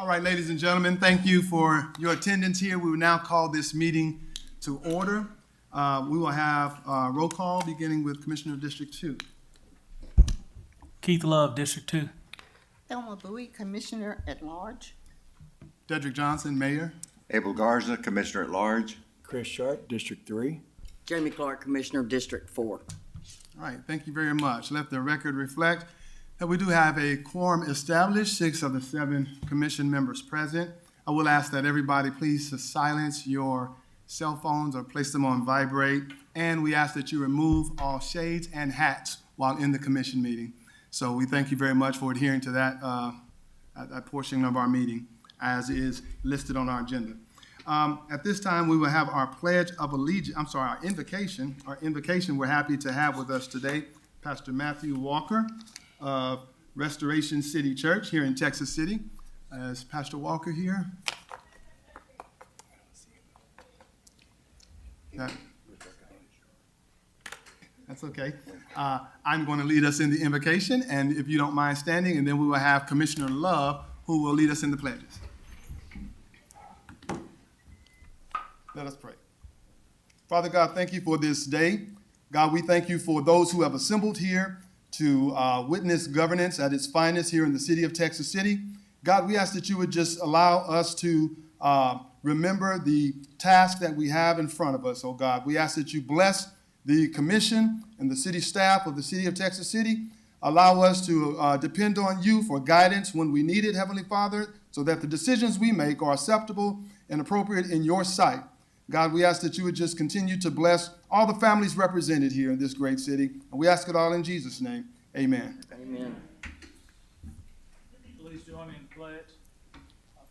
All right, ladies and gentlemen, thank you for your attendance here. We will now call this meeting to order. We will have roll call beginning with Commissioner of District 2. Keith Love, District 2. Thelma Bowie, Commissioner at Large. Dedrick Johnson, Mayor. Abel Garza, Commissioner at Large. Chris Sharp, District 3. Jamie Clark, Commissioner of District 4. All right, thank you very much. Let the record reflect that we do have a quorum established, 6 of the 7 commission members present. I will ask that everybody please to silence your cell phones or place them on vibrate, and we ask that you remove all shades and hats while in the commission meeting. So we thank you very much for adhering to that portion of our meeting as is listed on our agenda. At this time, we will have our pledge of allegiance, our invocation. Our invocation we're happy to have with us today, Pastor Matthew Walker of Restoration City Church here in Texas City. Is Pastor Walker here? That's okay. I'm going to lead us in the invocation, and if you don't mind standing, and then we will have Commissioner Love, who will lead us in the pledges. Let us pray. Father God, thank you for this day. God, we thank you for those who have assembled here to witness governance at its finest here in the city of Texas City. God, we ask that you would just allow us to remember the task that we have in front of us, oh God. We ask that you bless the commission and the city staff of the city of Texas City. Allow us to depend on you for guidance when we need it, Heavenly Father, so that the decisions we make are acceptable and appropriate in your sight. God, we ask that you would just continue to bless all the families represented here in this great city. And we ask it all in Jesus' name. Amen. Amen. Please join me in the pledge.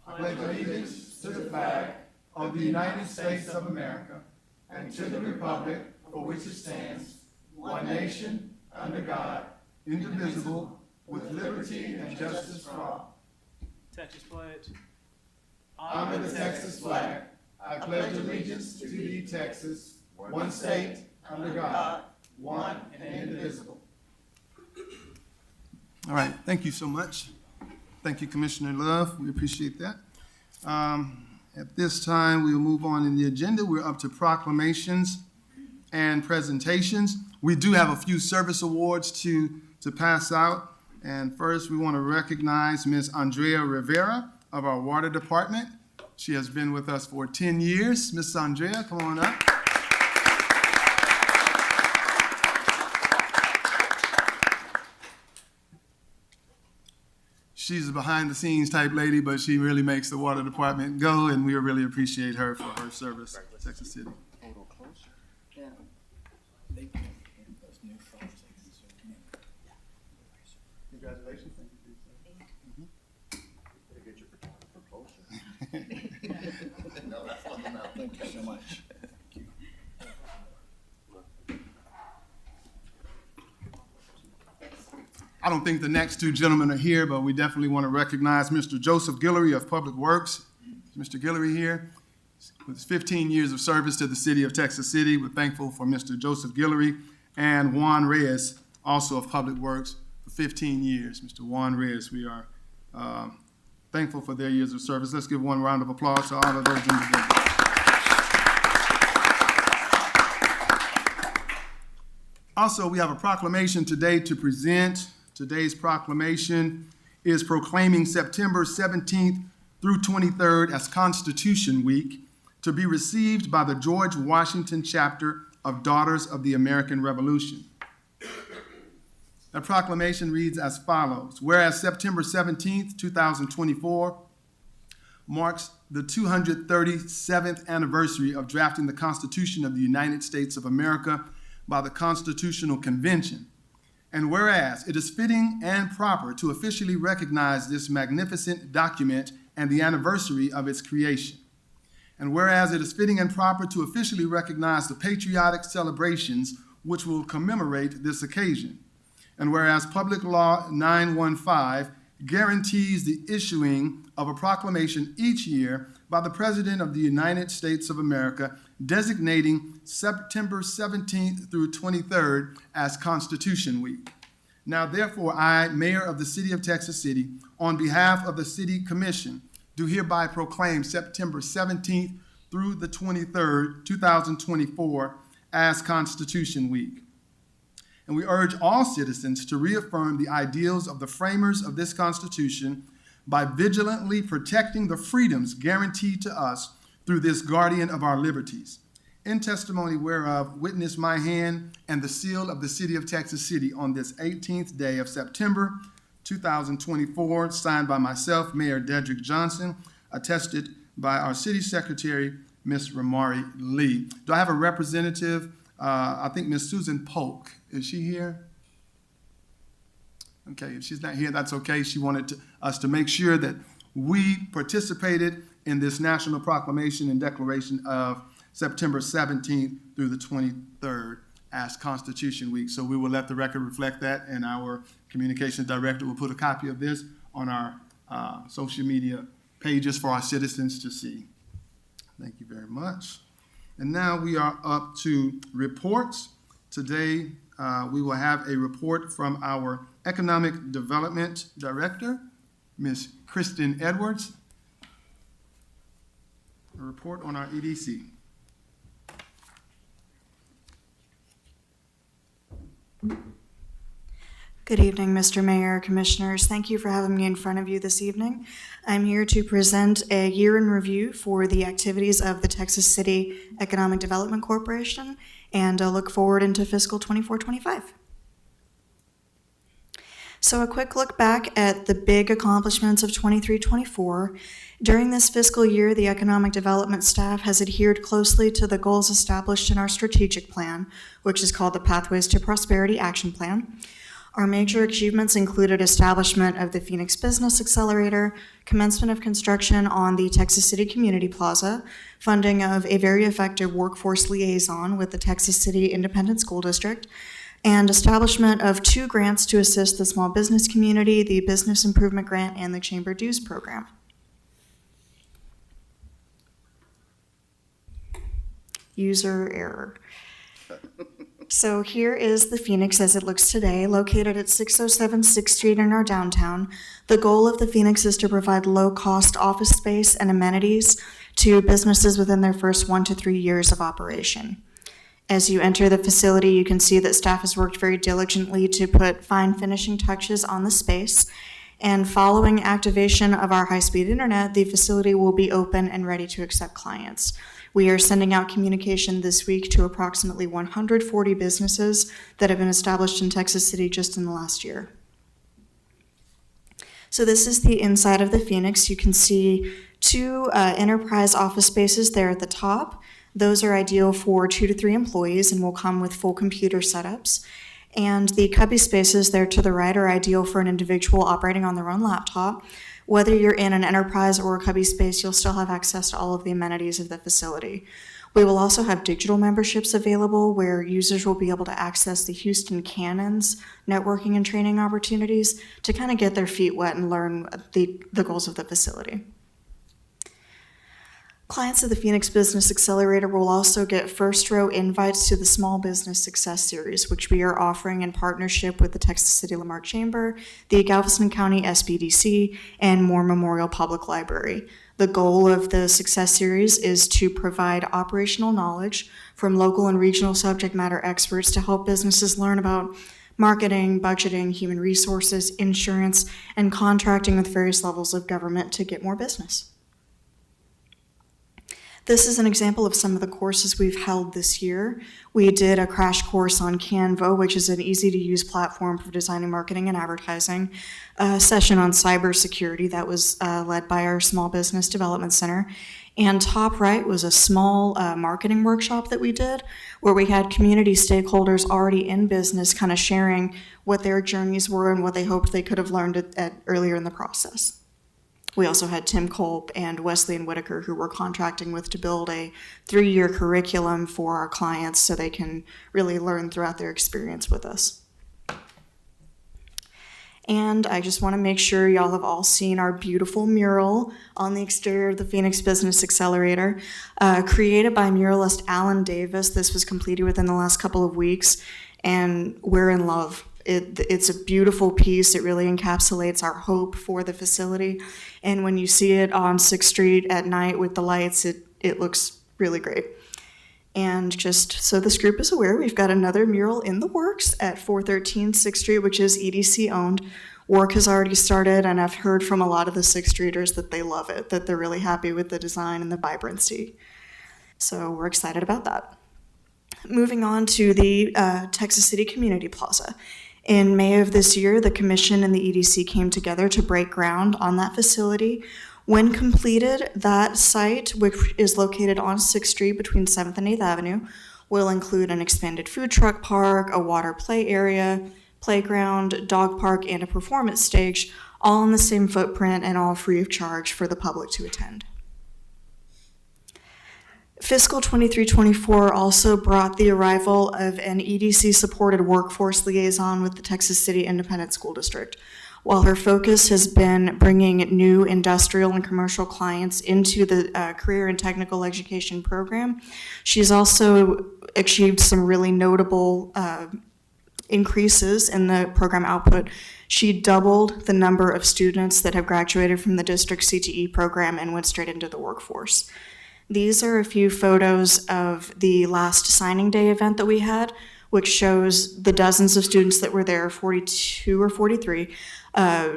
I pledge allegiance to the flag of the United States of America and to the republic for which it stands, one nation, under God, indivisible, with liberty and justice for all. Texas pledge. Under the Texas flag, I pledge allegiance to thee, Texas, one state, under God, one and indivisible. All right, thank you so much. Thank you, Commissioner Love. We appreciate that. At this time, we will move on in the agenda. We're up to proclamations and presentations. We do have a few service awards to pass out. And first, we want to recognize Ms. Andrea Rivera of our water department. She has been with us for 10 years. Ms. Andrea, come on up. She's a behind-the-scenes type lady, but she really makes the water department go, and we really appreciate her for her service to Texas City. Yeah. Congratulations. No, that's not enough. Thank you so much. I don't think the next two gentlemen are here, but we definitely want to recognize Mr. Joseph Guillory of Public Works. Mr. Guillory here. With 15 years of service to the city of Texas City, we're thankful for Mr. Joseph Guillory, and Juan Reyes, also of Public Works, for 15 years. Mr. Juan Reyes, we are thankful for their years of service. Let's give one round of applause to all of those individuals. Also, we have a proclamation today to present. Today's proclamation is proclaiming September 17th through 23rd as Constitution Week to be received by the George Washington chapter of Daughters of the American Revolution. The proclamation reads as follows. Whereas September 17th, 2024 marks the 237th anniversary of drafting the Constitution of the United States of America by the Constitutional Convention. And whereas it is fitting and proper to officially recognize this magnificent document and the anniversary of its creation. And whereas it is fitting and proper to officially recognize the patriotic celebrations which will commemorate this occasion. And whereas Public Law 915 guarantees the issuing of a proclamation each year by the President of the United States of America designating September 17th through 23rd as Constitution Week. Now, therefore, I, Mayor of the City of Texas City, on behalf of the City Commission, do hereby proclaim September 17th through the 23rd, 2024 as Constitution Week. And we urge all citizens to reaffirm the ideals of the framers of this Constitution by vigilantly protecting the freedoms guaranteed to us through this guardian of our liberties. In testimony whereof, witness my hand and the seal of the City of Texas City on this 18th day of September, 2024, signed by myself, Mayor Dedrick Johnson, attested by our City Secretary, Ms. Ramari Lee. Do I have a representative? I think Ms. Susan Polk. Is she here? Okay, if she's not here, that's okay. She wanted us to make sure that we participated in this national proclamation and declaration of September 17th through the 23rd as Constitution Week. So we will let the record reflect that, and our communications director will put a copy of this on our social media pages for our citizens to see. Thank you very much. And now we are up to reports. Today, we will have a report from our Economic Development Director, Ms. Kristen Edwards. A report on our EDC. Good evening, Mr. Mayor, Commissioners. Thank you for having me in front of you this evening. I'm here to present a year in review for the activities of the Texas City Economic Development Corporation, and look forward into fiscal 24-25. So a quick look back at the big accomplishments of 23-24. During this fiscal year, the economic development staff has adhered closely to the goals established in our strategic plan, which is called the Pathways to Prosperity Action Plan. Our major achievements included establishment of the Phoenix Business Accelerator, commencement of construction on the Texas City Community Plaza, funding of a very effective workforce liaison with the Texas City Independent School District, and establishment of 2 grants to assist the small business community, the Business Improvement Grant and the Chamber Dues Program. User error. So here is the Phoenix as it looks today, located at 607 6th Street in our downtown. The goal of the Phoenix is to provide low-cost office space and amenities to businesses within their first 1 to 3 years of operation. As you enter the facility, you can see that staff has worked very diligently to put fine finishing touches on the space. And following activation of our high-speed internet, the facility will be open and ready to accept clients. We are sending out communication this week to approximately 140 businesses that have been established in Texas City just in the last year. So this is the inside of the Phoenix. You can see 2 enterprise office spaces there at the top. Those are ideal for 2 to 3 employees and will come with full computer setups. And the cubby spaces there to the right are ideal for an individual operating on their own laptop. Whether you're in an enterprise or a cubby space, you'll still have access to all of the amenities of the facility. We will also have digital memberships available where users will be able to access the Houston Cannons networking and training opportunities to kind of get their feet wet and learn the goals of the facility. Clients of the Phoenix Business Accelerator will also get first row invites to the Small Business Success Series, which we are offering in partnership with the Texas City Lamar Chamber, the Galveston County SBDC, and Moore Memorial Public Library. The goal of the Success Series is to provide operational knowledge from local and regional subject matter experts to help businesses learn about marketing, budgeting, human resources, insurance, and contracting with various levels of government to get more business. This is an example of some of the courses we've held this year. We did a crash course on Canva, which is an easy-to-use platform for designing, marketing, and advertising. A session on cybersecurity that was led by our Small Business Development Center. And top right was a small marketing workshop that we did, where we had community stakeholders already in business kind of sharing what their journeys were and what they hoped they could have learned earlier in the process. We also had Tim Culp and Wesleyan Whitaker, who we're contracting with to build a 3-year curriculum for our clients so they can really learn throughout their experience with us. And I just want to make sure y'all have all seen our beautiful mural on the exterior of the Phoenix Business Accelerator. Created by muralist Alan Davis, this was completed within the last couple of weeks, and we're in love. It's a beautiful piece. It really encapsulates our hope for the facility. And when you see it on 6th Street at night with the lights, it looks really great. And just so this group is aware, we've got another mural in the works at 413 6th Street, which is EDC owned. Work has already started, and I've heard from a lot of the 6th Streeters that they love it, that they're really happy with the design and the vibrancy. So we're excited about that. Moving on to the Texas City Community Plaza. In May of this year, the Commission and the EDC came together to break ground on that facility. When completed, that site, which is located on 6th Street between 7th and 8th Avenue, will include an expanded food truck park, a water play area, playground, dog park, and a performance stage, all in the same footprint and all free of charge for the public to attend. Fiscal 23-24 also brought the arrival of an EDC-supported workforce liaison with the Texas City Independent School District. While her focus has been bringing new industrial and commercial clients into the career and technical education program, she's also achieved some really notable increases in the program output. She doubled the number of students that have graduated from the district CTE program and went straight into the workforce. These are a few photos of the last signing day event that we had, which shows the dozens of students that were there, 42 or 43,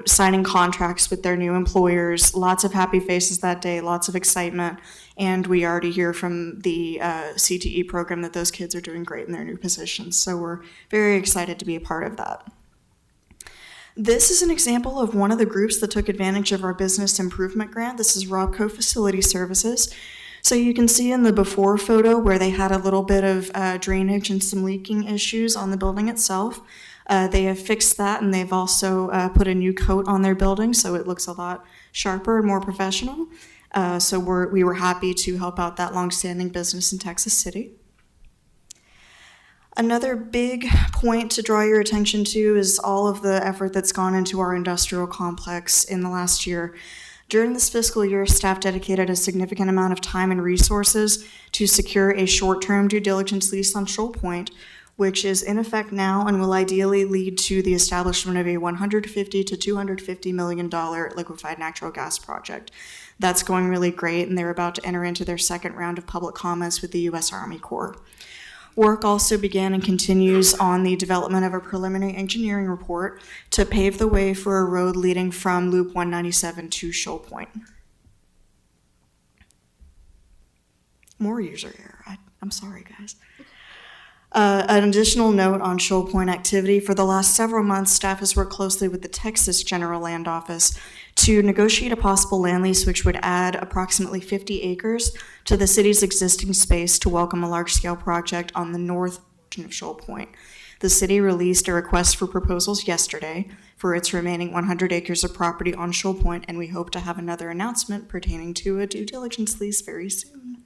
signing contracts with their new employers. Lots of happy faces that day, lots of excitement, and we already hear from the CTE program that those kids are doing great in their new positions. So we're very excited to be a part of that. This is an example of one of the groups that took advantage of our business improvement grant. This is Robco Facility Services. So you can see in the before photo where they had a little bit of drainage and some leaking issues on the building itself. They have fixed that, and they've also put a new coat on their building, so it looks a lot sharper and more professional. So we were happy to help out that longstanding business in Texas City. Another big point to draw your attention to is all of the effort that's gone into our industrial complex in the last year. During this fiscal year, staff dedicated a significant amount of time and resources to secure a short-term due diligence lease on Shoal Point, which is in effect now and will ideally lead to the establishment of a $150 to $250 million liquefied natural gas project. That's going really great, and they're about to enter into their second round of public comments with the U.S. Army Corps. Work also began and continues on the development of a preliminary engineering report to pave the way for a road leading from Loop 197 to Shoal Point. More user error. I'm sorry, guys. An additional note on Shoal Point activity. For the last several months, staff has worked closely with the Texas General Land Office to negotiate a possible land lease which would add approximately 50 acres to the city's existing space to welcome a large-scale project on the north portion of Shoal Point. The city released a request for proposals yesterday for its remaining 100 acres of property on Shoal Point, and we hope to have another announcement pertaining to a due diligence lease very soon.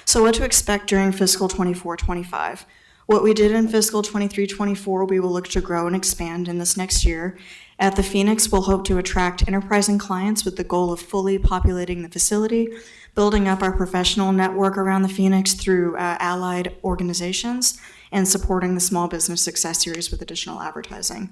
So what to expect during fiscal 24-25? What we did in fiscal 23-24, we will look to grow and expand in this next year. At the Phoenix, we'll hope to attract enterprising clients with the goal of fully populating the facility, building up our professional network around the Phoenix through allied organizations, and supporting the Small Business Success Series with additional advertising.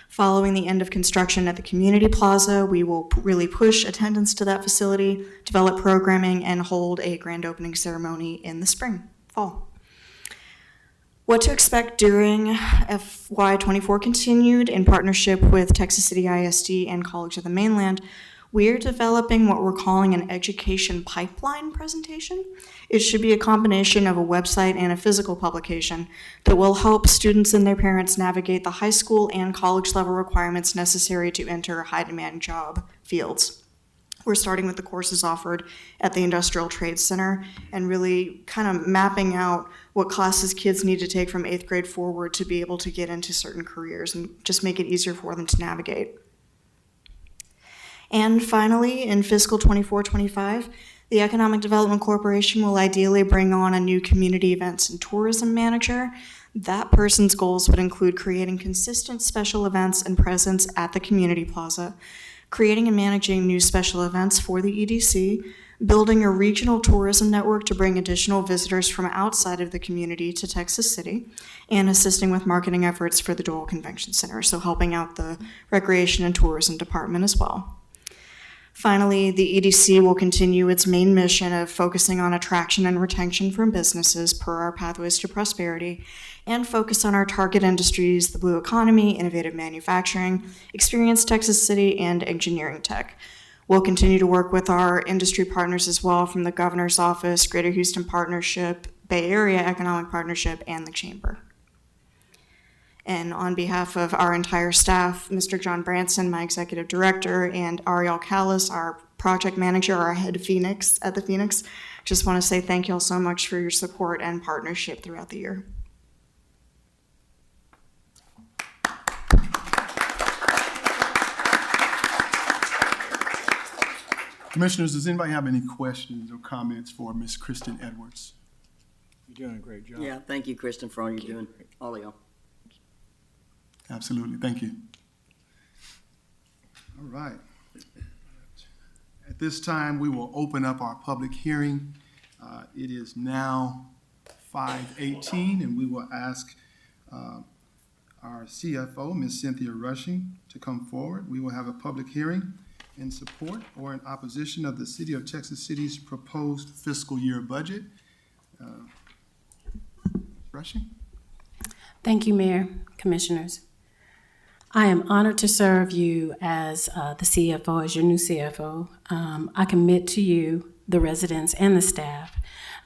Following the end of construction at the Community Plaza, we will really push attendance to that facility, develop programming, and hold a grand opening ceremony in the fall. What to expect during FY24 continued in partnership with Texas City ISD and College of the Mainland. We're developing what we're calling an education pipeline presentation. It should be a combination of a website and a physical publication that will help students and their parents navigate the high school and college level requirements necessary to enter high demand job fields. We're starting with the courses offered at the Industrial Trades Center and really kind of mapping out what classes kids need to take from 8th grade forward to be able to get into certain careers and just make it easier for them to navigate. And finally, in fiscal 24-25, the Economic Development Corporation will ideally bring on a new community events and tourism manager. That person's goals would include creating consistent special events and presence at the Community Plaza, creating and managing new special events for the EDC, building a regional tourism network to bring additional visitors from outside of the community to Texas City, and assisting with marketing efforts for the Dole Convention Center, so helping out the Recreation and Tourism Department as well. Finally, the EDC will continue its main mission of focusing on attraction and retention from businesses per our Pathways to Prosperity, and focus on our target industries, the blue economy, innovative manufacturing, Experience Texas City, and engineering tech. We'll continue to work with our industry partners as well, from the Governor's Office, Greater Houston Partnership, Bay Area Economic Partnership, and the Chamber. And on behalf of our entire staff, Mr. John Branson, my executive director, and Ariel Callis, our project manager, our head of Phoenix at the Phoenix, just want to say thank you all so much for your support and partnership throughout the year. Commissioners, does anybody have any questions or comments for Ms. Kristen Edwards? You're doing a great job. Yeah, thank you, Kristen, for all you're doing, all of y'all. Absolutely, thank you. All right. At this time, we will open up our public hearing. It is now 5:18, and we will ask our CFO, Ms. Cynthia Rushing, to come forward. We will have a public hearing in support or in opposition of the City of Texas City's proposed fiscal year budget. Rushing? Thank you, Mayor, Commissioners. I am honored to serve you as the CFO, as your new CFO. I commit to you, the residents and the staff,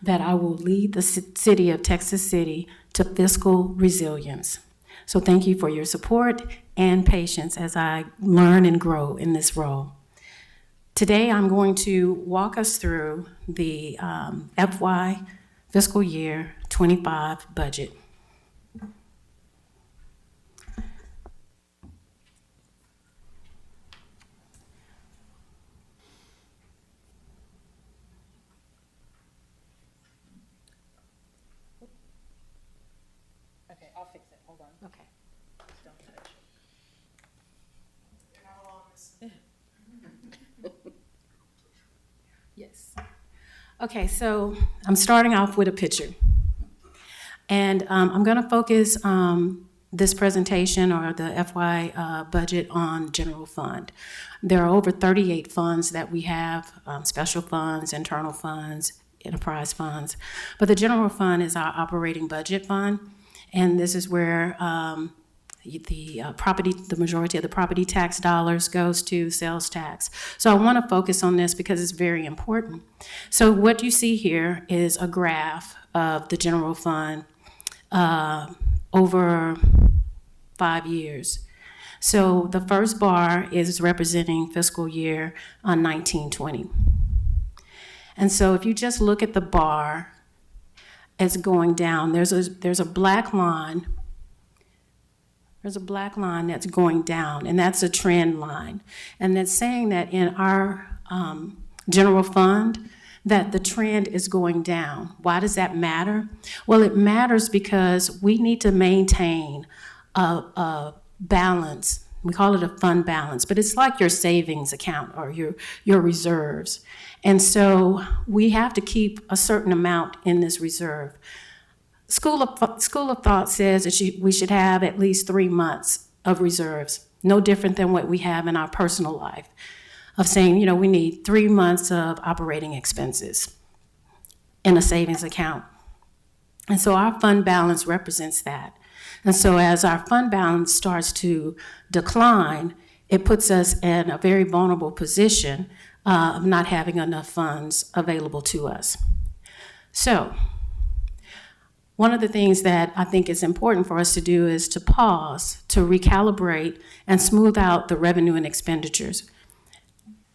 that I will lead the City of Texas City to fiscal resilience. So thank you for your support and patience as I learn and grow in this role. Today, I'm going to walk us through the FY fiscal year 25 budget. Okay, I'll fix it. Hold on. Okay. Don't touch. Yes. Okay, so I'm starting off with a picture. And I'm going to focus this presentation or the FY budget on general fund. There are over 38 funds that we have, special funds, internal funds, enterprise funds. But the general fund is our operating budget fund. And this is where the majority of the property tax dollars goes to sales tax. So I want to focus on this because it's very important. So what you see here is a graph of the general fund over 5 years. So the first bar is representing fiscal year 1920. And so if you just look at the bar, it's going down. There's a black line. There's a black line that's going down, and that's a trend line. And that's saying that in our general fund, that the trend is going down. Why does that matter? Well, it matters because we need to maintain a balance. We call it a fund balance, but it's like your savings account or your reserves. And so we have to keep a certain amount in this reserve. School of Thought says that we should have at least 3 months of reserves, no different than what we have in our personal life, of saying, we need 3 months of operating expenses in a savings account. And so our fund balance represents that. And so as our fund balance starts to decline, it puts us in a very vulnerable position of not having enough funds available to us. So one of the things that I think is important for us to do is to pause, to recalibrate, and smooth out the revenue and expenditures.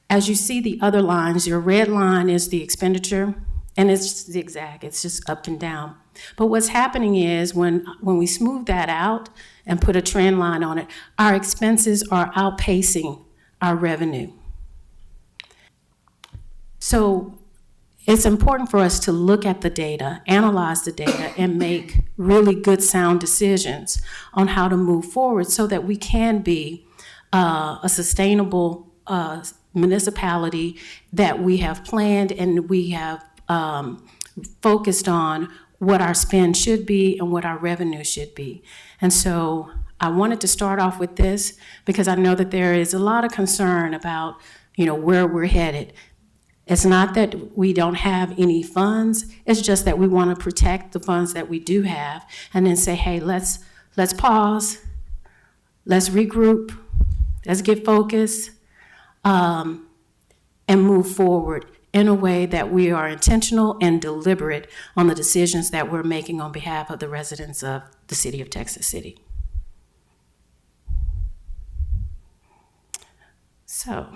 As you see the other lines, your red line is the expenditure, and it's zigzag, it's just up and down. But what's happening is when we smooth that out and put a trend line on it, our expenses are outpacing our revenue. So it's important for us to look at the data, analyze the data, and make really good, sound decisions on how to move forward so that we can be a sustainable municipality that we have planned and we have focused on what our spend should be and what our revenue should be. And so I wanted to start off with this because I know that there is a lot of concern about, where we're headed. It's not that we don't have any funds, it's just that we want to protect the funds that we do have and then say, hey, let's pause, let's regroup, let's get focused, and move forward in a way that we are intentional and deliberate on the decisions that we're making on behalf of the residents of the city of Texas City. So,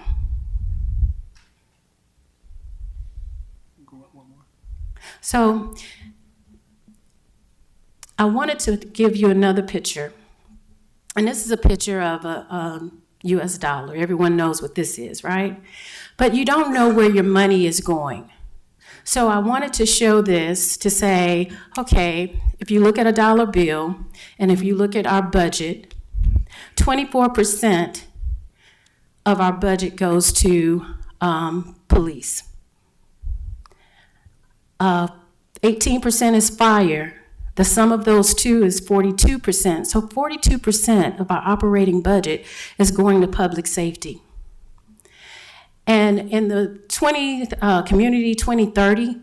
So I wanted to give you another picture. And this is a picture of a US dollar. Everyone knows what this is, right? But you don't know where your money is going. So I wanted to show this to say, okay, if you look at a dollar bill and if you look at our budget, 24% of our budget goes to police. 18% is fire. The sum of those two is 42%. So 42% of our operating budget is going to public safety. And in the Community 2030,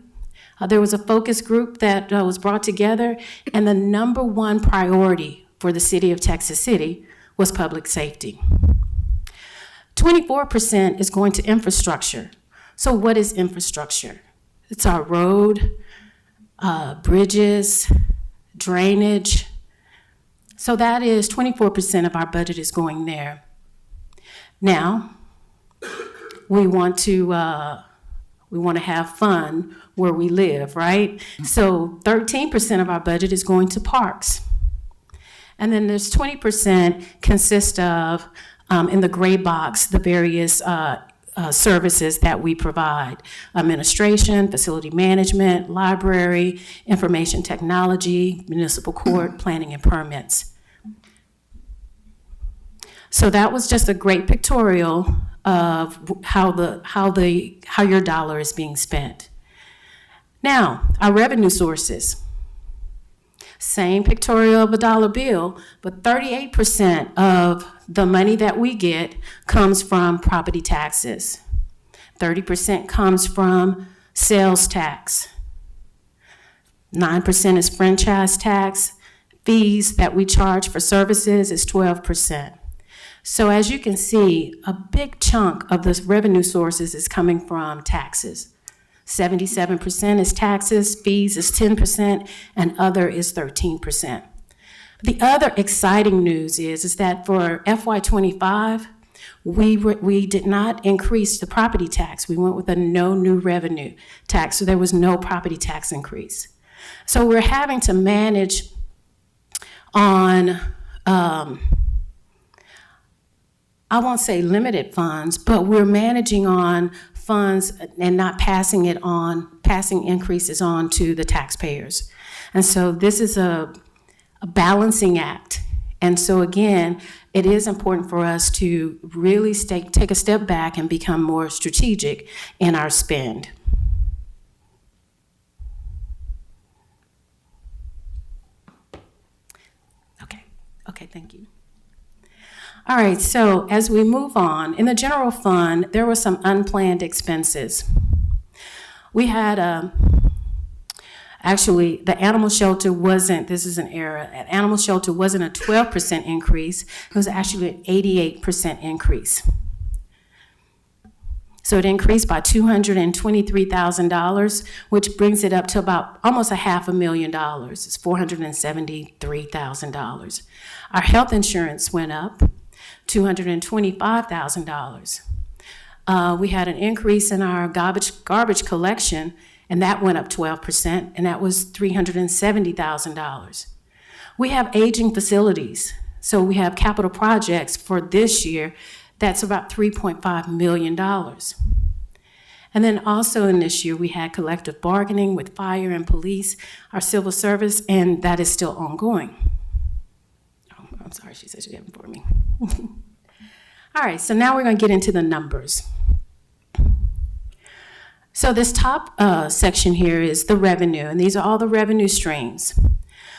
there was a focus group that was brought together, and the number one priority for the city of Texas City was public safety. 24% is going to infrastructure. So what is infrastructure? It's our road, bridges, drainage. So that is 24% of our budget is going there. Now, we want to have fun where we live, right? So 13% of our budget is going to parks. And then there's 20% consist of, in the gray box, the various services that we provide: administration, facility management, library, information technology, municipal court, planning and permits. So that was just a great pictorial of how your dollar is being spent. Now, our revenue sources. Same pictorial of a dollar bill, but 38% of the money that we get comes from property taxes. 30% comes from sales tax. 9% is franchise tax. Fees that we charge for services is 12%. So as you can see, a big chunk of the revenue sources is coming from taxes. 77% is taxes, fees is 10%, and other is 13%. The other exciting news is that for FY25, we did not increase the property tax. We went with a no new revenue tax, so there was no property tax increase. So we're having to manage on, I won't say limited funds, but we're managing on funds and not passing increases on to the taxpayers. And so this is a balancing act. And so again, it is important for us to really take a step back and become more strategic in our spend. Okay, thank you. All right, so as we move on, in the general fund, there were some unplanned expenses. We had, actually, the animal shelter wasn't, this is an error, animal shelter wasn't a 12% increase, it was actually an 88% increase. So it increased by $223,000, which brings it up to about almost $500,000. It's $473,000. Our health insurance went up $225,000. We had an increase in our garbage collection, and that went up 12%, and that was $370,000. We have aging facilities, so we have capital projects for this year that's about $3.5 million. And then also in this year, we had collective bargaining with fire and police, our civil service, and that is still ongoing. Oh, I'm sorry, she said she had it for me. All right, so now we're going to get into the numbers. So this top section here is the revenue, and these are all the revenue streams.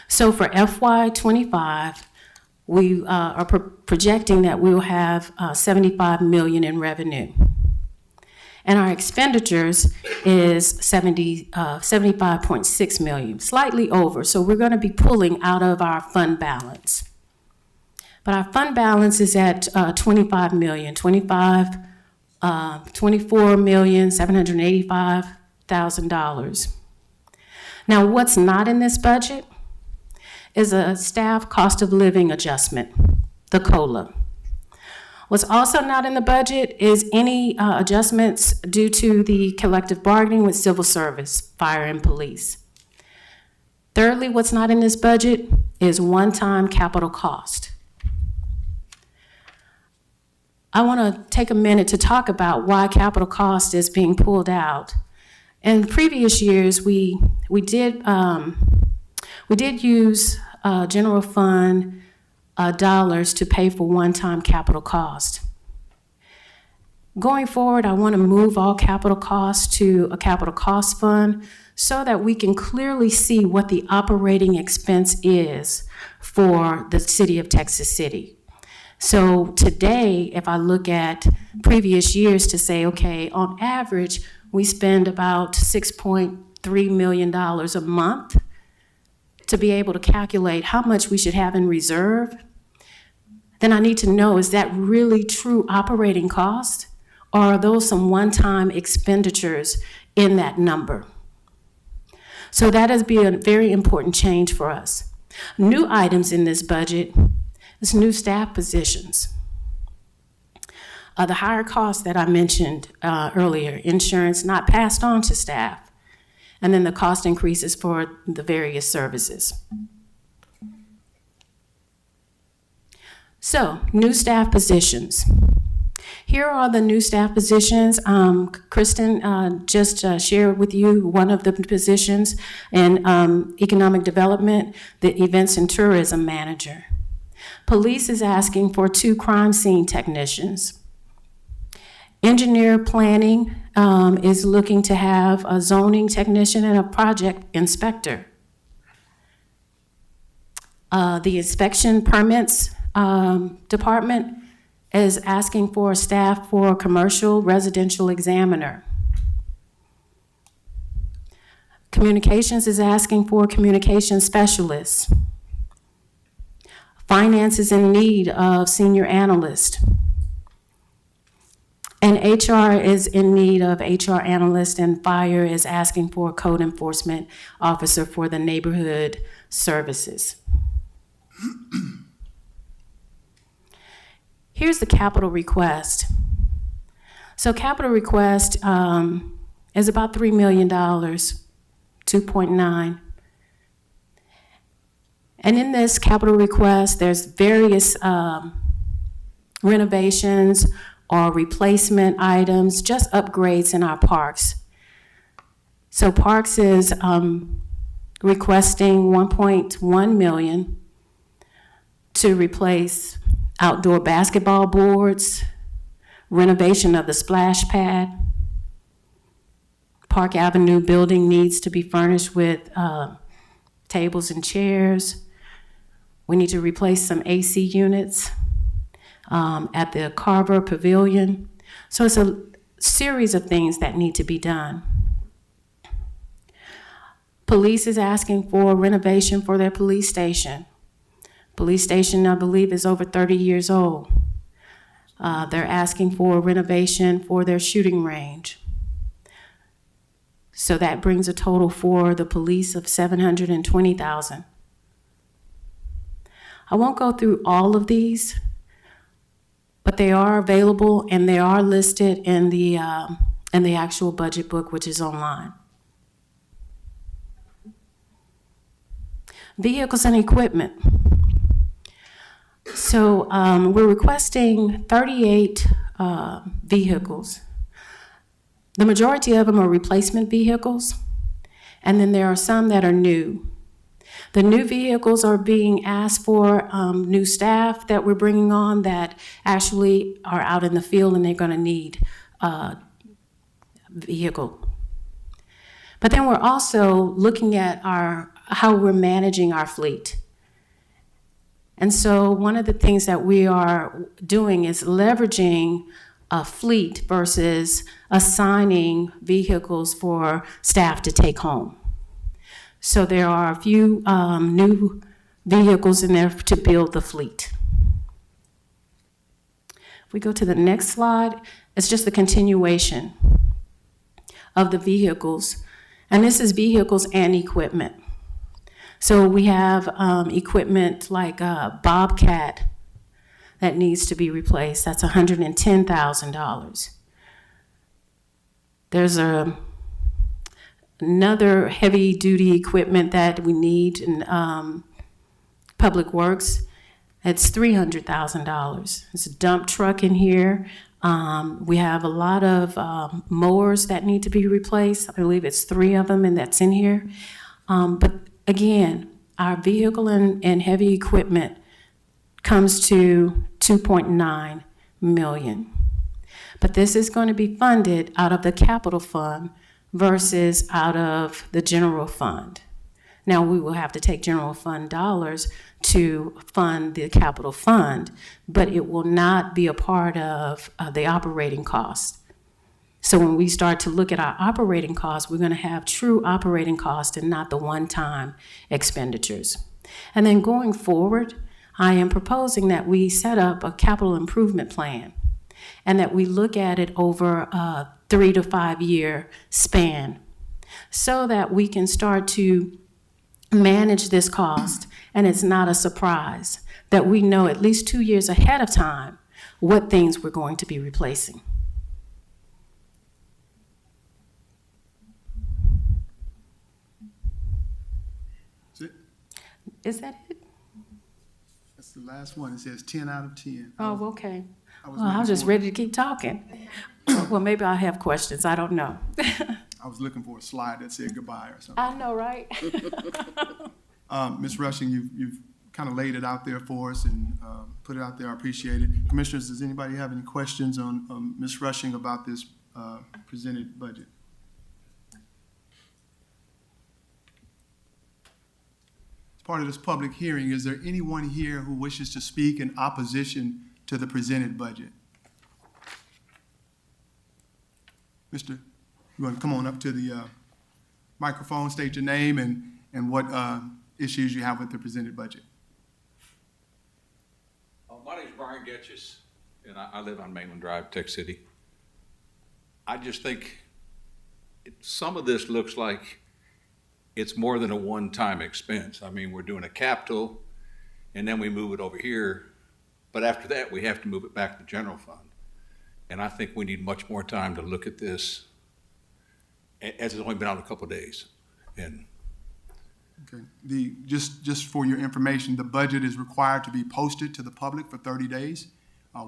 So for FY25, we are projecting that we will have 75 million in revenue. And our expenditures is 75.6 million, slightly over. So we're going to be pulling out of our fund balance. But our fund balance is at 25 million, 24,785,000. Now, what's not in this budget is a staff cost of living adjustment, the COLA. What's also not in the budget is any adjustments due to the collective bargaining with civil service, fire, and police. Thirdly, what's not in this budget is one-time capital cost. I want to take a minute to talk about why capital cost is being pulled out. In previous years, we did use general fund dollars to pay for one-time capital cost. Going forward, I want to move all capital costs to a capital cost fund so that we can clearly see what the operating expense is for the city of Texas City. So today, if I look at previous years to say, okay, on average, we spend about $6.3 million a month to be able to calculate how much we should have in reserve, then I need to know, is that really true operating cost? Or are those some one-time expenditures in that number? So that has been a very important change for us. New items in this budget is new staff positions. The higher costs that I mentioned earlier, insurance not passed on to staff, and then the cost increases for the various services. So, new staff positions. Here are the new staff positions. Kristen just shared with you one of the positions in economic development, the events and tourism manager. Police is asking for 2 crime scene technicians. Engineer planning is looking to have a zoning technician and a project inspector. The inspection permits department is asking for staff for a commercial residential examiner. Communications is asking for communication specialists. Finance is in need of senior analyst. And HR is in need of HR analyst, and fire is asking for a code enforcement officer for the neighborhood services. Here's the capital request. So capital request is about $3 million, 2.9. And in this capital request, there's various renovations or replacement items, just upgrades in our parks. So Parks is requesting 1.1 million to replace outdoor basketball boards, renovation of the splash pad. Park Avenue building needs to be furnished with tables and chairs. We need to replace some AC units at the Carver Pavilion. So it's a series of things that need to be done. Police is asking for renovation for their police station. Police station, I believe, is over 30 years old. They're asking for renovation for their shooting range. So that brings a total for the police of $720,000. I won't go through all of these, but they are available and they are listed in the actual budget book, which is online. Vehicles and equipment. So we're requesting 38 vehicles. The majority of them are replacement vehicles, and then there are some that are new. The new vehicles are being asked for new staff that we're bringing on that actually are out in the field and they're going to need vehicle But then we're also looking at how we're managing our fleet. And so one of the things that we are doing is leveraging a fleet versus assigning vehicles for staff to take home. So there are a few new vehicles in there to build the fleet. If we go to the next slide, it's just the continuation of the vehicles. And this is vehicles and equipment. So we have equipment like a Bobcat that needs to be replaced. That's $110,000. There's another heavy-duty equipment that we need in Public Works. It's $300,000. There's a dump truck in here. We have a lot of mowers that need to be replaced. I believe it's 3 of them, and that's in here. But again, our vehicle and heavy equipment comes to $2.9 million. But this is going to be funded out of the capital fund versus out of the general fund. Now, we will have to take general fund dollars to fund the capital fund, but it will not be a part of the operating costs. So when we start to look at our operating costs, we're going to have true operating costs and not the one-time expenditures. And then going forward, I am proposing that we set up a capital improvement plan and that we look at it over a 3 to 5 year span so that we can start to manage this cost and it's not a surprise, that we know at least 2 years ahead of time what things we're going to be replacing. That's it. Is that it? That's the last one. It says 10 out of 10. Oh, okay. Well, I looking was just for- ready to keep talking. Well, maybe I'll have questions. I don't know. I was looking for a slide that said goodbye or something. I know, right? Ms. Rushing, you've kind of laid it out there for us and put it out there. I appreciate it. Commissioners, does anybody have any questions on Ms. Rushing about this presented budget? As part of this public hearing, is there anyone here who wishes to speak in opposition to the presented budget? Mister, you want to come on up to the microphone, state your name and what issues you have with the presented budget? My name's Brian Getchis, and I live on Mainland Drive, Tech City. I just think some of this looks like it's more than a one-time expense. I mean, we're doing a capital, and then we move it over here, but after that, we have to move it back to the general fund. And I think we need much more time to look at this, as it's only been out a couple of days. And Okay. Just for your information, the budget is required to be posted to the public for 30 days.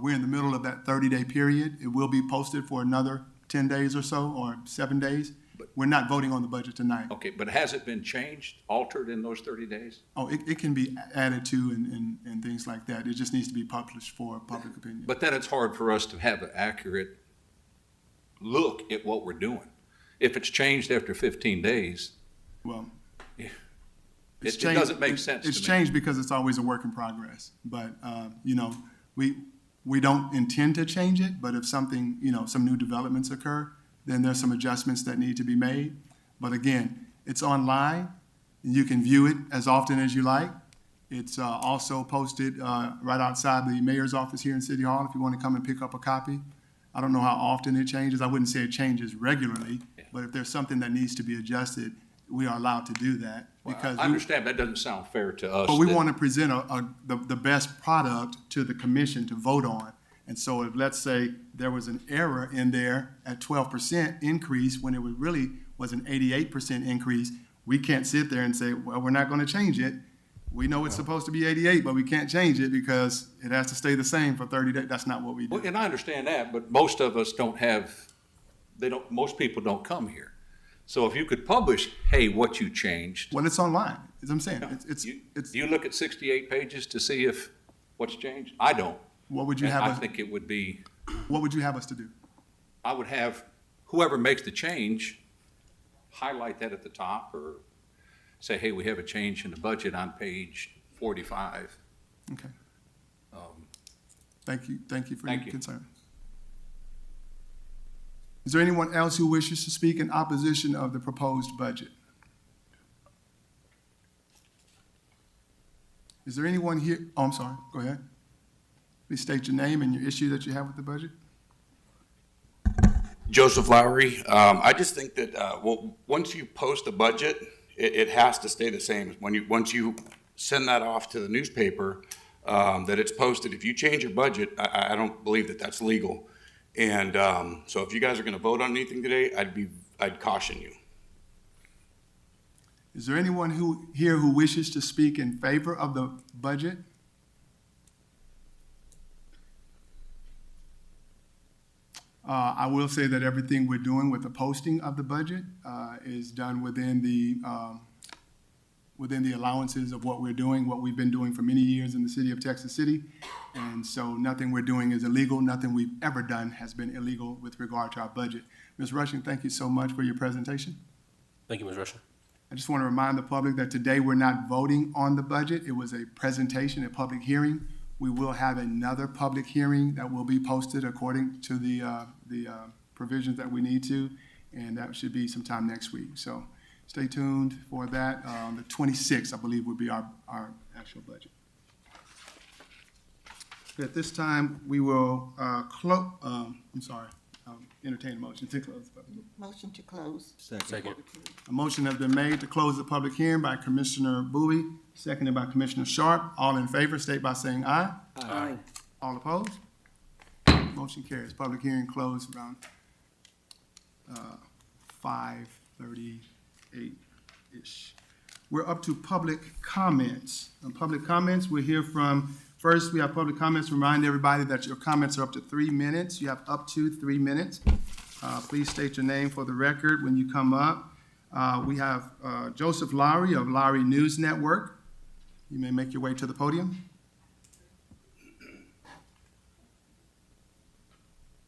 We're in the middle of that 30-day period. It will be posted for another 10 days or so, or 7 days. We're not voting on the budget tonight. okay, but has it been changed, altered in those 30 days? Oh, it can be added to and things like that. It just needs to be published for public opinion. But then it's hard for us to have an accurate look at what we're doing. If it's changed after 15 days, Well, Yeah. it's It changed- doesn't make sense It's to me. changed because it's always a work in progress. But, we don't intend to change it, but if something, some new developments occur, then there's some adjustments that need to be made. But again, it's online, and you can view it as often as you like. It's also posted right outside the mayor's office here in City Hall if you want to come and pick up a copy. I don't know how often it changes. I wouldn't say it changes regularly, but if there's something that needs to be adjusted, we are allowed to do that. Because I understand that doesn't sound fair to us. but we that- want to present the best product to the commission to vote on. And so if, let's say, there was an error in there at 12% increase when it really was an 88% increase, we can't sit there and say, well, we're not going to change it. We know it's supposed to be 88, but we can't change it because it has to stay the same for 30 days. That's not what we do. Well, and I understand that, but most of us don't have, most people don't come here. So if you could publish, hey, what you changed. Well, it's online, as I'm saying. Do you look at 68 pages to see if what's changed? I don't. What would you And have I us, think it would be, what would you have us to do? I would have whoever makes the change highlight that at the top or say, hey, we have a change in the budget on page 45. Okay. Thank you for your Thank you. concern. Is there anyone else who wishes to speak in opposition of the proposed budget? Is there anyone here? Oh, I'm sorry. Go ahead. Please state your name and your issue that you have with the budget. Joseph Lowry. I just think that, well, once you post a budget, it has to stay the same. Once you send that off to the newspaper, that it's posted, if you change your budget, I don't believe that that's legal. And so if you guys are going to vote on anything today, I'd caution you. Is there anyone here who wishes to speak in favor of the budget? I will say that everything we're doing with the posting of the budget is done within the allowances of what we're doing, what we've been doing for many years in the city of Texas City. And so nothing we're doing is illegal. Nothing we've ever done has been illegal with regard to our budget. Ms. Rushing, thank you so much for your presentation. Thank you, Ms. Rushing. I just want to remind the public that today we're not voting on the budget. It was a presentation, a public hearing. We will have another public hearing that will be posted according to the provisions that we need to, and that should be sometime next week. So stay tuned for that. The 26th, I believe, will be our actual budget. At this time, we will entertain a motion to close the public. Motion to close. Second. A motion has been made to close the public hearing by Commissioner Bowie, seconded by Commissioner Sharp. All in favor, state by saying aye. Aye. All opposed? Motion carries. Public hearing closed around 5:38-ish. We're up to public comments. On public comments, we'll hear from, first, we have public comments. Remind everybody that your comments are up to 3 minutes. You have up to 3 minutes. Please state your name for the record when you come up. We have Joseph Lowry of Lowry News Network. You may make your way to the podium.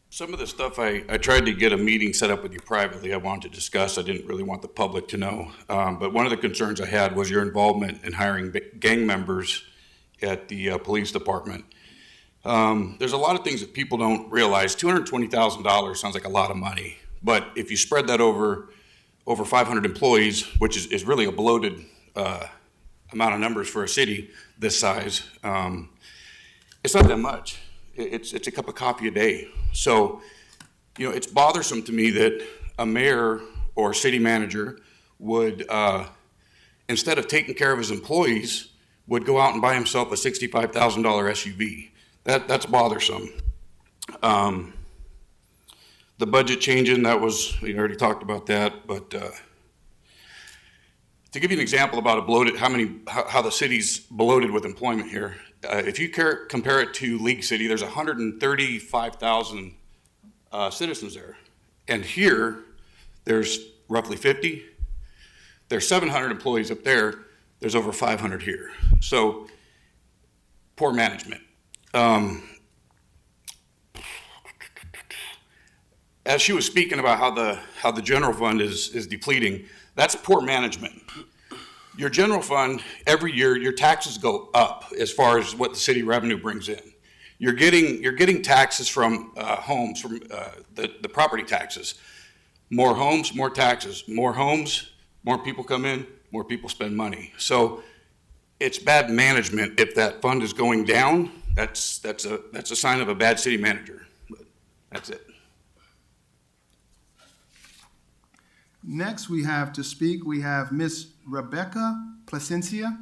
Some of the stuff I tried to get a meeting set up with you privately I wanted to discuss. I didn't really want the public to know. But one of the concerns I had was your involvement in hiring gang members at the police department. There's a lot of things that people don't realize. $220,000 sounds like a lot of money, but if you spread that over 500 employees, which is really a bloated amount of numbers for a city this size, it's not that much. It's a cup of coffee a day. So, it's bothersome to me that a mayor or city manager would, instead of taking care of his employees, would go out and buy himself a $65,000 SUV. That's bothersome. The budget changing, we already talked about that, but to give you an example about how the city's bloated with employment here, if you compare it to League City, there's 135,000 citizens there. And here, there's roughly 50. There's 700 employees up there. There's over 500 here. So, poor management. As she was speaking about how the general fund is depleting, that's poor management. Your general fund, every year, your taxes go up as far as what the city revenue brings in. You're getting taxes from homes, from the property taxes. More homes, more taxes. More homes, more people come in, more people spend money. So it's bad management. If that fund is going down, that's a sign of a bad city manager. But that's it. Next, we have Miss Rebecca Placencia.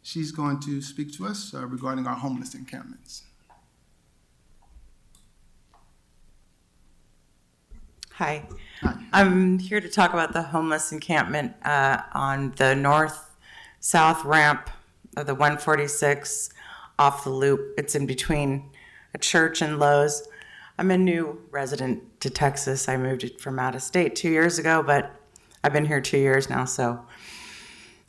She's going to speak to us regarding our homeless encampments. Hi. Hi. I'm here to talk about the homeless encampment on the north-south ramp of the 146 off the loop. It's in between a church and Lowe's. I'm a new resident to Texas. I moved from out of state 2 years ago, but I've been here 2 years now. So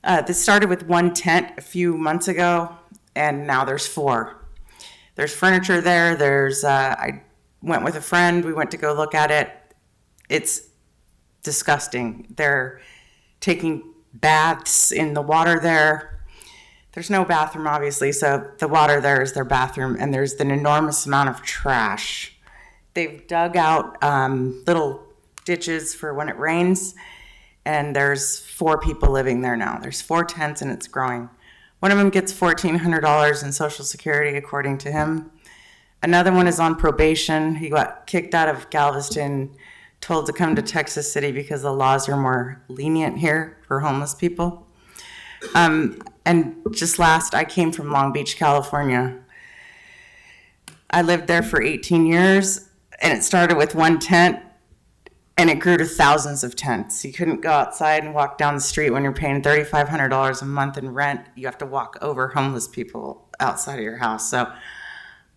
this started with one tent a few months ago, and now there's 4. There's furniture there. I went with a friend. We went to go look at it. It's disgusting. They're taking baths in the water there. There's no bathroom, obviously, so the water there is their bathroom, and there's an enormous amount of trash. They've dug out little ditches for when it rains, and there's 4 people living there now. There's 4 tents, and it's growing. One of them gets $1,400 in Social Security, according to him. Another one is on probation. He got kicked out of Galveston, told to come to Texas City because the laws are more lenient here for homeless people. And just last, I came from Long Beach, California. I lived there for 18 years, and it started with 1 tent, and it grew to thousands of tents. You couldn't go outside and walk down the street when you're paying $3,500 a month in rent. You have to walk over homeless people outside of your house. So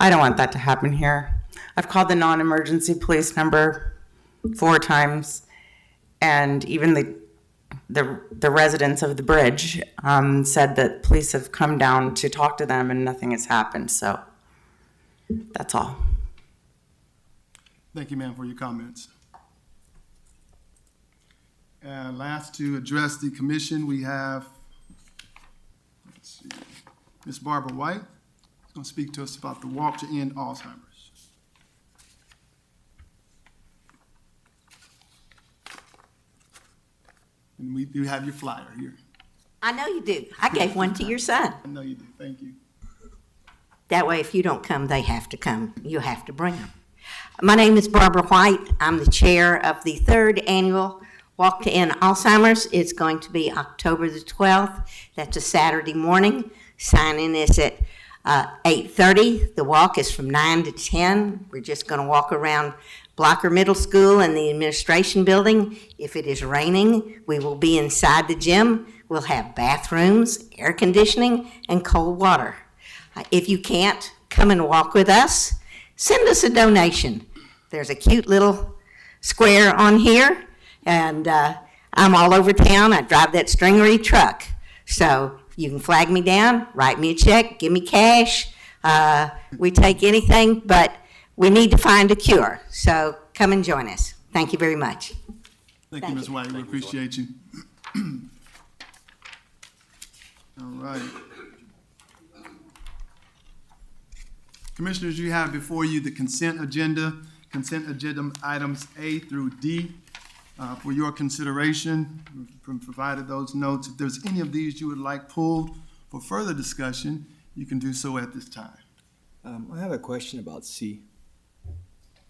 I don't want that to happen here. I've called the non-emergency police number 4 times, and even the residents of the bridge said that police have come down to talk to them and nothing has happened. So that's all. Thank you, ma'am, for your comments. And last, to address the commission, we have, let's see, Ms. Barbara White, who's going to speak to us about the Walk to End Alzheimer's. And we do have your flyer here. I know you do. I gave one to your son. I know you do. Thank you. That way, if you don't come, they have to come. You have to bring them. My name is Barbara White. I'm the chair of the 3rd annual Walk to End Alzheimer's. It's going to be October the 12th. That's a Saturday morning. Sign-in is at 8:30. The walk is from 9 to 10. We're just going to walk around Blocker Middle School and the administration building. If it is raining, we will be inside the gym. We'll have bathrooms, air conditioning, and cold water. If you can't come and walk with us, send us a donation. There's a cute little square on here, and I'm all over town. I drive that stringery truck. So you can flag me down, write me a check, give me cash. We take anything, but we need to find a cure. So come and join us. Thank you very much. Thank you, Ms. White. We appreciate you. All right. Commissioners, you have before you the consent agenda items A through D for your consideration. We've provided those notes. If there's any of these you would like pulled for further discussion, you can do so at this time. I have a question about C.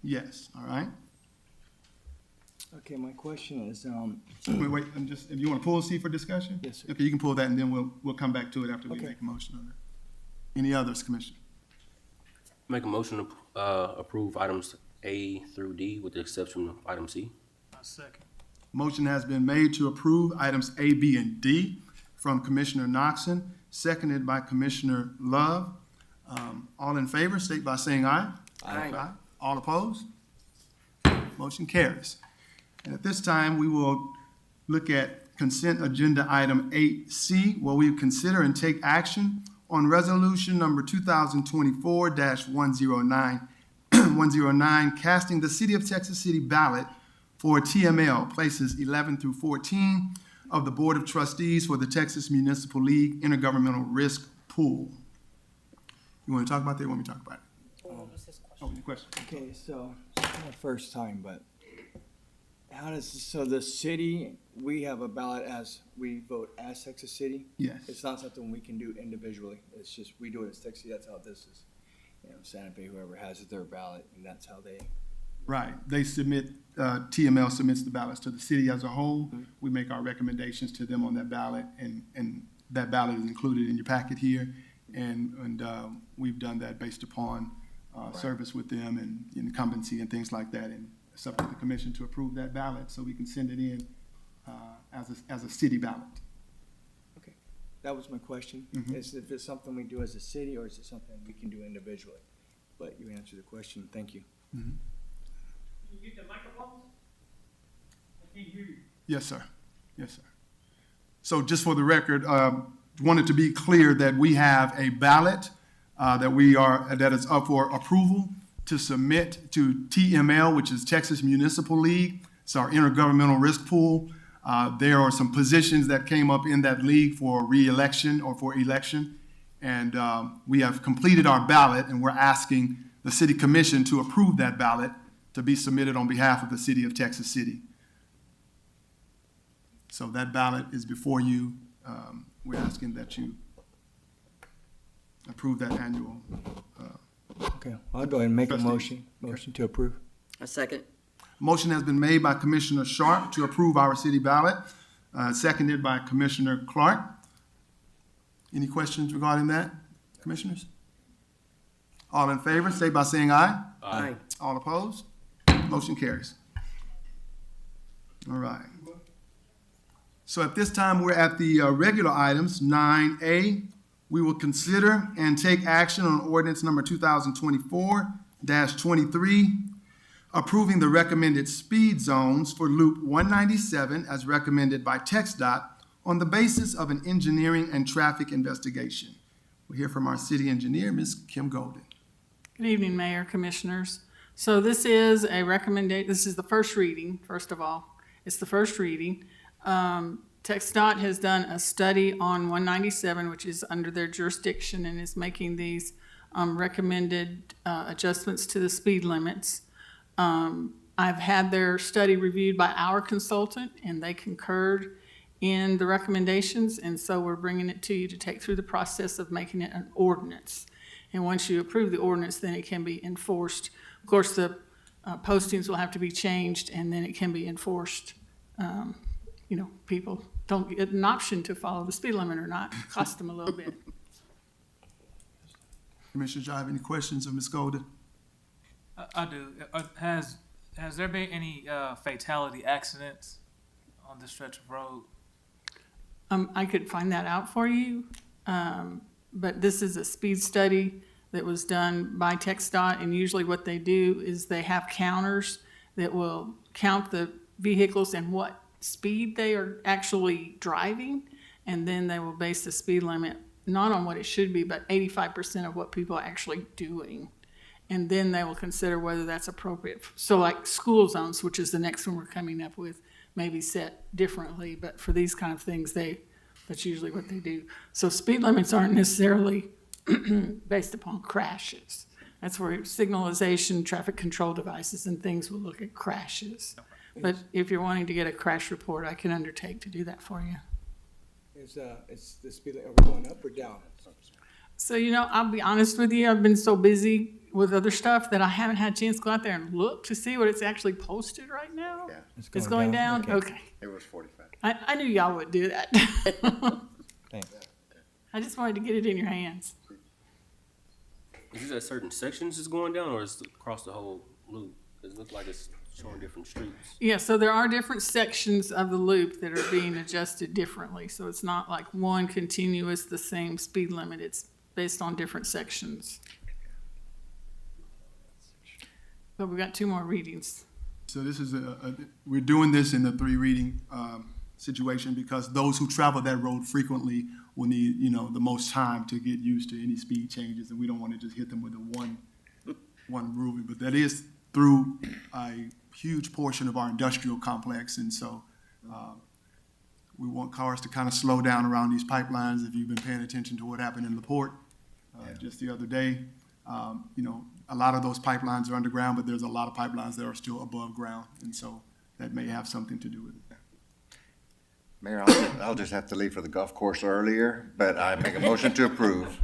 Yes, all right. Okay, my question is, Wait, I'm just, if you want to pull C for discussion? Yes, sir. Okay, you can pull that and then we'll come back to it after we Okay. make a motion on it. Any others, Commissioner? Make a motion to approve items A through D with the exception of item C. Second. Motion has been made to approve items A, B, and D from Commissioner Knoxon, seconded by Commissioner Love. All in favor, state by saying aye. Aye. All opposed? Motion carries. And at this time, we will look at consent agenda item 8C, where we consider and take action on resolution number 2024-109, casting the City of Texas City ballot for TML, places 11 through 14 of the Board of Trustees for the Texas Municipal League Intergovernmental Risk Pool. You want to talk about that, or want me to talk about it? Oh, your question. okay, so it's not the first time, but how does, so the city, we have a ballot as, we vote as Texas City? Yes. It's not something we can do individually. It's just, we do it as Texas City. That's how this is. You know, Santa Fe, whoever has their ballot, and that's how they, Right, they submit, TML submits the ballots to the city as a whole. We make our recommendations to them on that ballot, and that ballot is included in your packet here. And we've done that based upon service with them and incumbency and things like that. And it's up to the commission to approve that ballot so we can send it in as a city ballot. okay. That was my question, is if it's something we do as a city, or is it something we can do individually? But you answered the question. Thank you. Can you get the microphone? I can't hear you. Yes, sir. Yes, sir. So just for the record, wanted to be clear that we have a ballot that is up for approval to submit to TML, which is Texas Municipal League. It's our intergovernmental risk pool. There are some positions that came up in that league for re-election or for election. And we have completed our ballot, and we're asking the city commission to approve that ballot to be submitted on behalf of the city of Texas City. So that ballot is before you. We're asking that you approve that annual. Okay, I'll go ahead and make a Trustee. motion to approve. A second. Motion has been made by Commissioner Sharp to approve our city ballot, seconded by Commissioner Clark. Any questions regarding that, commissioners? All in favor, state by saying aye. Aye. All opposed? Motion carries. All right. So at this time, we're at the regular items, 9A. We will consider and take action on ordinance number 2024-23, approving the recommended speed zones for Loop 197 as recommended by TxDOT on the basis of an engineering and traffic investigation. We'll hear from our city engineer, Ms. Kim Golden. Good evening, Mayor, Commissioners. So this is a recommendation, this is the first reading, first of all. It's the first reading. TxDOT has done a study on 197, which is under their jurisdiction, and is making these recommended adjustments to the speed limits. I've had their study reviewed by our consultant, and they concurred in the recommendations, and so we're bringing it to you to take through the process of making it an ordinance. And once you approve the ordinance, then it can be enforced. Of course, the postings will have to be changed, and then it can be enforced. People don't get an option to follow the speed limit or not. It costs them a little bit. Commissioners, do you have any questions of Ms. Golden? I do. Has there been any fatality accidents on this stretch of road? I could find that out for you, but this is a speed study that was done by TxDOT, and usually what they do is they have counters that will count the vehicles and what speed they are actually driving, and then they will base the speed limit not on what it should be, but 85% of what people are actually doing. And then they will consider whether that's appropriate. So like school zones, which is the next one we're coming up with, may be set differently, but for these kind of things, that's usually what they do. So speed limits aren't necessarily based upon crashes. That's where signalization, traffic control devices, and things will look at crashes. But if you're wanting to get a crash report, I can undertake to do that for you. Is the speed limit, are we going up or down? So, I'll be honest with you, I've been so busy with other stuff that I haven't had a chance to go out there and look to see what it's actually posted right now. Yeah. It's going down? Okay. It was 45. I knew y'all would do that. Thanks. I just wanted to get it in your hands. Is it at certain sections it's going down, or is it across the whole loop? Does it look like it's showing different streets? Yeah, so there are different sections of the loop that are being adjusted differently. So it's not like one continuous, the same speed limit. It's based on different sections. But we've got 2 more readings. So this is we're doing this in the 3 reading situation because those who travel that road frequently will need, the most time to get used to any speed changes, and we don't want to just hit them with a one ruling. But that is through a huge portion of our industrial complex, and so we want cars to kind of slow down around these pipelines. If you've been paying attention to what happened in LaPorte just the other day, a lot of those pipelines are underground, but there's a lot of pipelines that are still above ground, and so that may have something to do with it. Mayor, I'll just have to leave for the golf course earlier, but I make a motion to approve.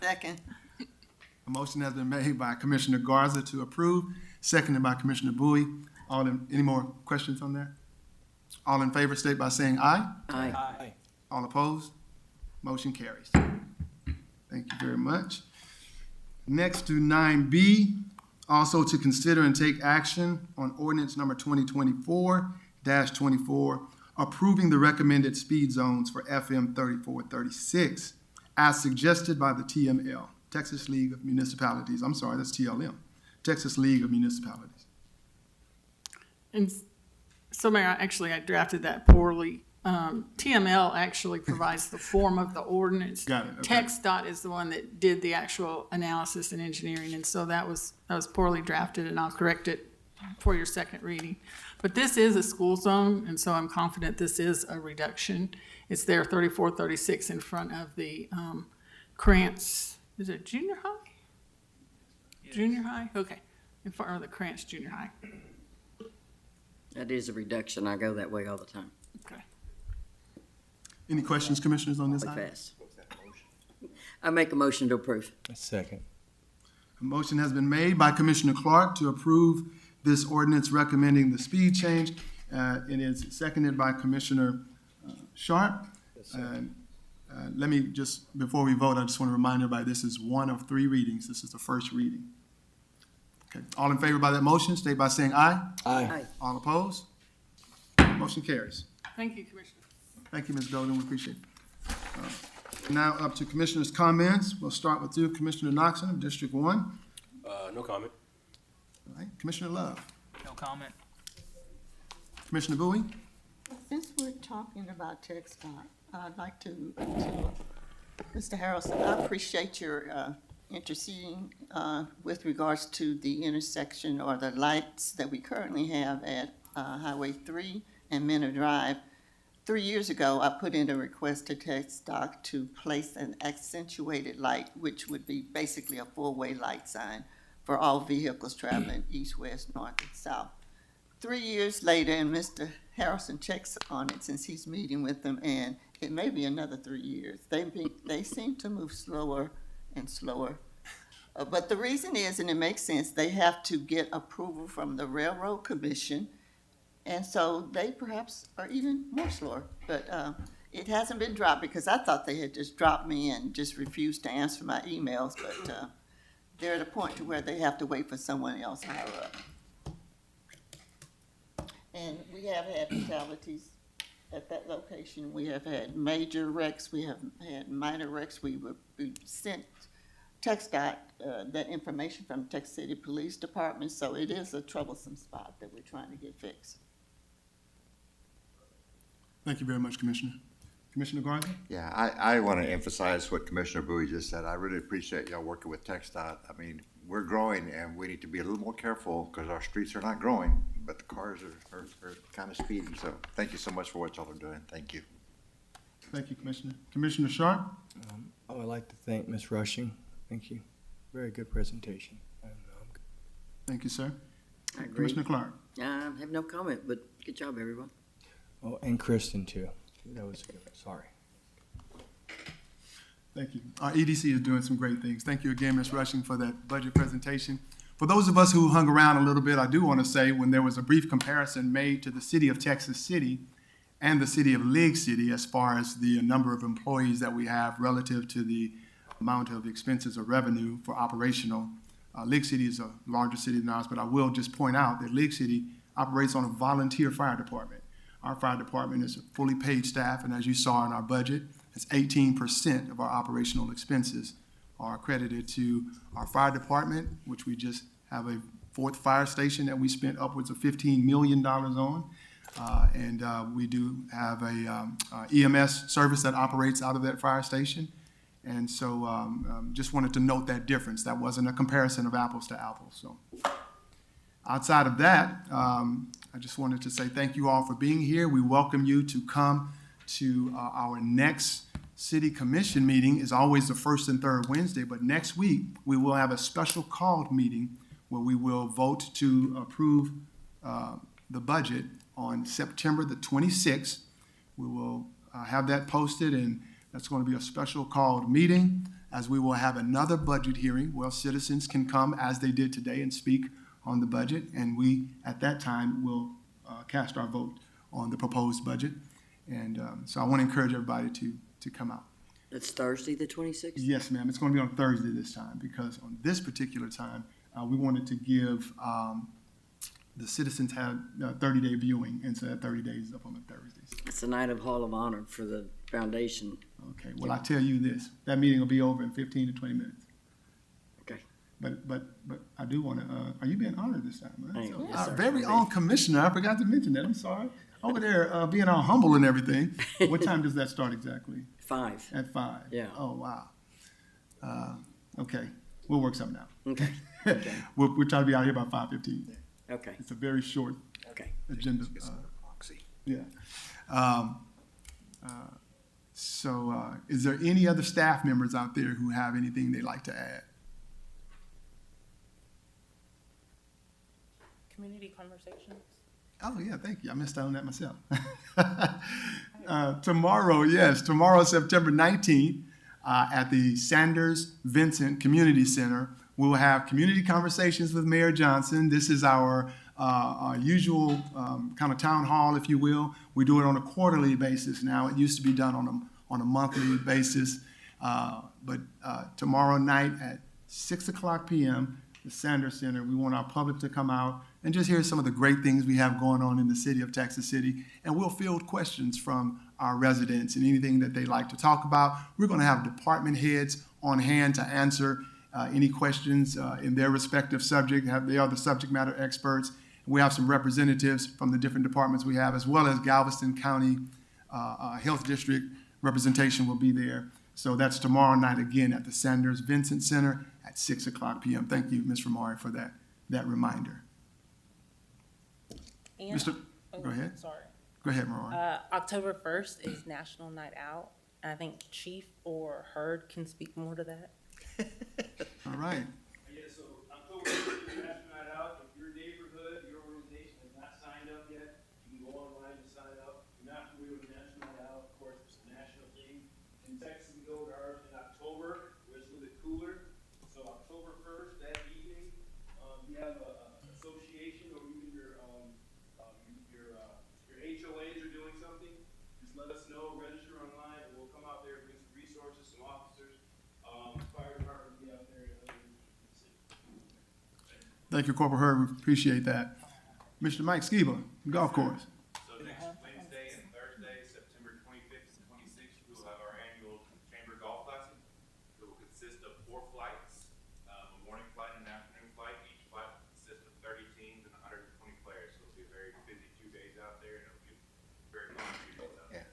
Second. A motion has been made by Commissioner Garza to approve, seconded by Commissioner Bowie. Any more questions on that? All in favor state by saying aye. Aye. Aye. All opposed? Motion carries. Thank you very much. Next to 9B, also to consider and take action on ordinance number 2024-24, approving the recommended speed zones for FM 3436 as suggested by the TML, Texas League of Municipalities. I'm sorry, that's TLM, Texas League of Municipalities. And so, Mayor, I drafted that poorly. TML actually provides the form of the ordinance. Got it, okay. TxDOT is the one that did the actual analysis and engineering, and so that was poorly drafted, and I'll correct it for your second reading. But this is a school zone, and so I'm confident this is a reduction. It's there 34, 36 in front of the Krantz, is it junior high? Junior high? Okay, in front of the Krantz Junior High. That is a reduction. I go that way all the time. Okay. Any questions, commissioners, on this Like item? fast. I make a motion to approve. A second. A motion has been made by Commissioner Clark to approve this ordinance recommending the speed change. It is seconded by Commissioner Sharp. Let me just, before we vote, I just want to remind everybody, this is one of 3 readings. This is the first reading. Okay, all in favor by that motion, state by saying aye. Aye. All opposed? Motion carries. Thank you, Commissioner. Thank you, Ms. Golden, we appreciate it. Now up to commissioners' comments. We'll start with you, Commissioner Knoxon of District 1. No comment. All right, Commissioner Love. No comment. Commissioner Bowie? Since we're talking about TxDOT, I'd like to Mr. Harrelson, I appreciate your interceding with regards to the intersection or the lights that we currently have at Highway 3 and Minna Drive. 3 years ago, I put in a request to TxDOT to place an accentuated light, which would be basically a 4-way light sign for all vehicles traveling east, west, north, and south. 3 years later, and Mr. Harrelson checks on it since he's meeting with them, and it may be another 3 years. They seem to move slower and slower. But the reason is, and it makes sense, they have to get approval from the Railroad Commission, and so they perhaps are even more slower. But it hasn't been dropped because I thought they had just dropped me and just refused to answer my emails, but they're at a point to where they have to wait for someone else higher up. And we have had fatalities at that location. We have had major wrecks. We have had minor wrecks. We sent TxDOT that information from Texas City Police Department, so it is a troublesome spot that we're trying to get fixed. Thank you very much, Commissioner. Commissioner Garza? Yeah, I want to emphasize what Commissioner Bowie just said. I really appreciate y'all working with TxDOT. I mean, we're growing and we need to be a little more careful because our streets are not growing, but the cars are kind of speedy. So thank you so much for what y'all are doing. Thank you. Thank you, Commissioner. Commissioner Sharp? I would like to thank Ms. Rushing. Thank you. Very good presentation. Thank you, sir. I agree. Commissioner Clark? I have no comment, but good job, everyone. Oh, and Kristen too. That was good. Sorry. Thank you. Our EDC is doing some great things. Thank you again, Ms. Rushing, for that budget presentation. For those of us who hung around a little bit, I do want to say when there was a brief comparison made to the city of Texas City and the city of League City as far as the number of employees that we have relative to the amount of expenses or revenue for operational. League City is a larger city than ours, but I will just point out that League City operates on a volunteer fire department. Our fire department is a fully paid staff, and as you saw in our budget, it's 18% of our operational expenses are credited to our fire department, which we just have a 4th fire station that we spent upwards of $15 million on. And we do have a EMS service that operates out of that fire station. And so just wanted to note that difference. That wasn't a comparison of apples to apples. So outside of that, I just wanted to say thank you all for being here. We welcome you to come to our next city commission meeting. Is always the 1st and 3rd Wednesday, but next week we will have a special called meeting where we will vote to approve the budget on September the 26th. We will have that posted, and that's going to be a special called meeting, as we will have another budget hearing where citizens can come as they did today and speak on the budget, and we, at that time, will cast our vote on the proposed budget. And so I want to encourage everybody to come out. That's Thursday, the 26th? Yes, ma'am. It's going to be on Thursday this time, because on this particular time, we wanted to give the citizens had 30-day viewing, and so that 30 days is up on the Thursdays. It's the night of Hall of Honor for the foundation. Okay, well, I tell you this, that meeting will be over in 15 to 20 minutes. Okay. But I do want to, are you being honored this time? Right? So, Yes, sir. very own commissioner, I forgot to mention that, I'm sorry. Over there, being all humble and everything. What time does that start exactly? 5. At 5? Yeah. Oh, wow. Okay, we'll work something out. Okay. We'll try to be out here by 5:15. Okay. It's a very short Okay. agenda. Yeah. Is there any other staff members out there who have anything they'd like to add? Community conversations. Oh, yeah, thank you. I missed out on that myself. Tomorrow, September 19th, at the Sanders Vincent Community Center, we will have community conversations with Mayor Johnson. This is our usual kind of town hall, if you will. We do it on a quarterly basis now. It used to be done on a monthly basis. But tomorrow night at 6:00 p.m., the Sanders Center, we want our public to come out and just hear some of the great things we have going on in the city of Texas City. And we'll field questions from our residents and anything that they'd like to talk about. We're going to have department heads on hand to answer any questions in their respective subject. They are the subject matter experts. We have some representatives from the different departments we have, as well as Galveston County Health District representation will be there. So that's tomorrow night again at the Sanders Vincent Center at 6:00 p.m. Thank you, Ms. Ramari, for that reminder. And, Go ahead. Sorry. Go ahead, Ramari. October 1st is National Night Out. And I think Chief or Hurd can speak more to that. All right. Yeah, so October 1st is National Night Out. If your neighborhood, your organization has not signed up yet, you can go online and sign up. If you're not familiar with National Night Out, of course, it's a national thing. In Texas, we go to ours in October, where it's a little bit cooler. So October 1st, that evening, you have a association or even your HOAs are doing something. Just let us know, register online, and we'll come out there, bring some resources, some officers. Fire department will be out there. Thank you, Corporal Hurd. We appreciate that. Mr. Mike Skiba, golf course. So next Wednesday and Thursday, September 25th and 26th, we will have our annual Chamber Golf Classic. It will consist of 4 flights, a morning flight and an afternoon flight. Each flight will consist of 30 teams and 120 players. So it'll be a very busy 2 days out there, and it'll be very fun 2 days out there.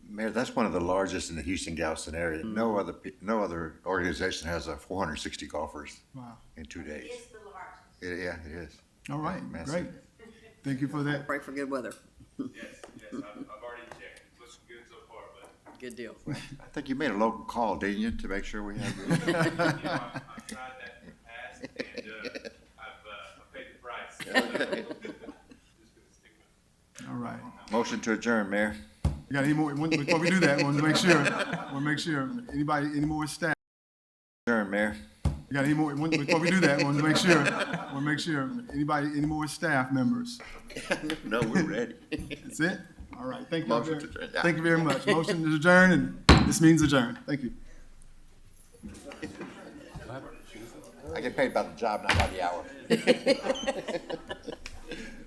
Mayor, that's one of the largest in the Houston-Galveston area. No other organization has 460 golfers Wow. in 2 days. It's the largest. Yeah, it is. All right, Massive. great. Thank you for that. Pray for good weather. Yes, I've already checked. It's looking good so far, but. Good deal. I think you made a local call, didn't you, to make sure we have. I've tried that in the past, and I've paid the price. Just gonna stick with it. All right. Motion to adjourn, Mayor. You got any more? Before we do that, we'll make sure. Any more staff? Adjourn, Mayor. You got any more? Before we do that, we'll make sure. Any more staff members? No, we're ready. That's it? All right. Thank you. Motion to adjourn. Thank you very much. Motion to adjourn, and this means adjourned. Thank you. I get paid by the job, not by the hour.